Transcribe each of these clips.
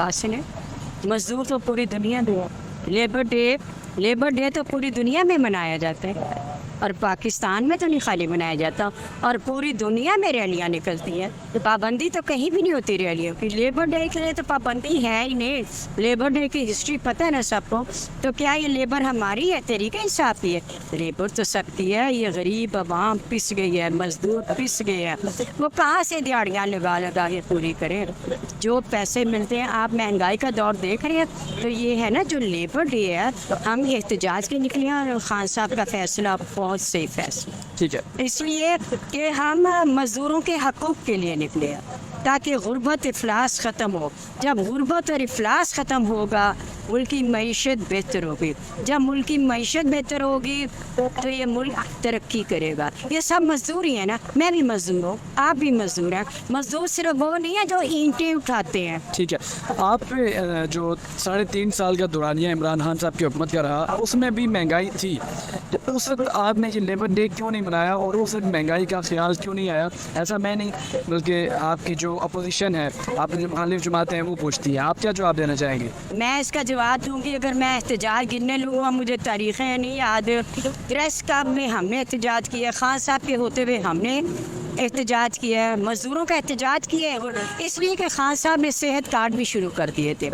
पास है। मजदूर तो पूरी दुनिया में है। लेबर डे तो पूरी दुनिया में मनाया जाता है, और पाकिस्तान में तो नहीं खाली मनाया जाता, और पूरी दुनिया में रैलियाँ निकलती हैं। तो पाबंदी तो कहीं भी नहीं होती रैलियों की। लेबर डे के लिए तो पाबंदी है ही नहीं। लेबर डे की हिस्ट्री पता है ना सबको। तो क्या ये लेबर हमारी है, तरीके इंसाफी है? लेबर तो सकती है, ये गरीब आवाम पिस गई है, मजदूर पिस गए हैं, वो कहाँ से दिहाड़ियाँ लगा लगा के पूरी करें? जो पैसे मिलते हैं, आप महंगाई का दौर देख रहे हैं, तो ये है ना जो लेबर डे है, हम एहतजाज के निकले हैं, और खान साहब का फैसला बहुत सही फैसला, ठीक है। इसलिए कि हम मजदूरों के हकूक़ के लिए निकले हैं, ताकि गुर्बत इफलास ख़त्म हो। जब गुर्बत और इफलास ख़त्म होगा, मुल्क की मईशत बेहतर होगी। जब मुल्क की मईशत बेहतर होगी तो ये मुल्क तरक्की करेगा। ये सब मजदूर ही है ना, मैं भी मजदूर हूँ, आप भी मजदूर हैं। मजदूर सिर्फ वो नहीं है जो ईंटें उठाते हैं। ठीक है, आप पे जो 3.5 साल का दौरानिया इमरान खान साहब की हुकूमत का रहा, उसमें भी महंगाई थी, तो उस वक्त आपने ये लेबर डे क्यों नहीं मनाया, और उस वक्त महंगाई का ख्याल क्यों नहीं आया? ऐसा मैं नहीं, बल्कि आपकी जो अपोजिशन है, आपकी जो मुखालिफ जमातें हैं, वो पूछती है। आप क्या जवाब देना चाहेंगे? मैं इसका जवाब दूंगी, अगर मैं एहतजाज गिनने लूँगा, मुझे तारीखें नहीं याद। प्रेस क्लब में हमने एहतजाज किया, खान साहब के होते हुए हमने एहतजाज किया है, मजदूरों का एहतजाज किया है, इसलिए कि खान साहब ने सेहत कार्ड भी शुरू कर दिए थे,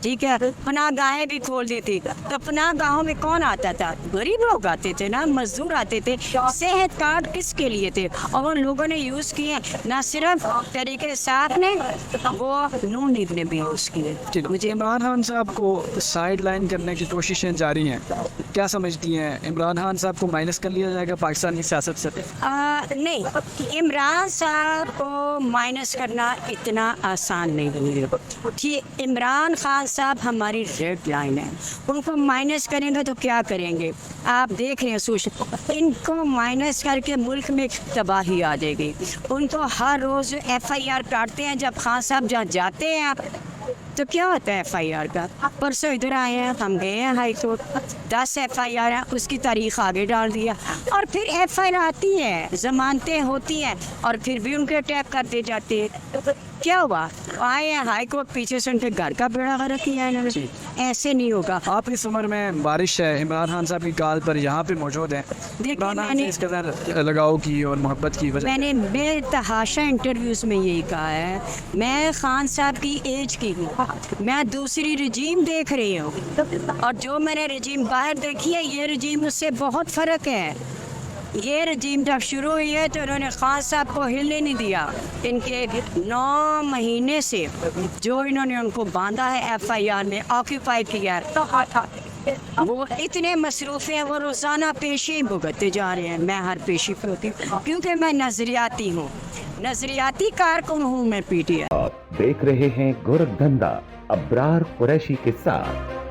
ठीक है, पनाह गाहें भी खोल दी थी। तो पनाह गाहों में कौन आता था? गरीब लोग आते थे ना, मजदूर आते थे। सेहत कार्ड किसके लिए थे? और उन लोगों ने यूज़ किए, ना सिर्फ तरीके साथ ने, वो नून लीग ने भी यूज़ किए। मुझे इमरान खान साहब को साइड लाइन करने की कोशिशें जारी हैं, क्या समझती हैं? इमरान खान साहब को माइनस कर लिया जाएगा पाकिस्तानी सियासत से? नहीं, इमरान साहब को माइनस करना इतना आसान नहीं है। ठीक, इमरान खान साहब हमारी रेड लाइन है, उनको माइनस करेंगे तो क्या करेंगे? आप देख रहे हैं सोशल, इनको माइनस करके मुल्क में तबाही आ जाएगी। उनको हर रोज़ FIR काटते हैं, जब खान साहब जहाँ जाते हैं तो क्या होता है FIR का? परसों इधर आए हैं, हम गए हैं हाई कोर्ट, 10 FIR है, उसकी तारीख आगे डाल दिया, और फिर FIR आती है, जमानतें होती हैं, और फिर भी उनके अटैक करते जाते हैं। क्या हुआ? आए हैं हाई कोर्ट, पीछे से उनके घर का बेड़ा गर्क किया है इन्होंने। ऐसे नहीं होगा। आप इस उम्र में बारिश है, इमरान खान साहब की काल पर यहाँ पे मौजूद हैं, देखिए, मैंने इस कदर लगाव की और मोहब्बत की वजह, मैंने बेतहाशा इंटरव्यूज़ में यही कहा है, मैं खान साहब की एज की हूँ, मैं दूसरी रजीम देख रही हूँ, और जो मैंने रजीम बाहर देखी है, ये रजीम उससे बहुत फ़र्क है। ये रजीम जब शुरू हुई है तो उन्होंने खान साहब को हिलने नहीं दिया। इनके 9 महीने से जो इन्होंने उनको बांधा है, FIR में ऑक्यूपाई किया है, वो इतने मसरूफ़ हैं, वो रोज़ाना पेशी भुगतते जा रहे हैं। मैं हर पेशी पे होती हूँ, क्योंकि मैं नज़रियाती हूँ, नज़रियाती कारकुन हूँ मैं PTI। देख रहे हैं गोरखधंधा अब्रार कुरैशी के साथ।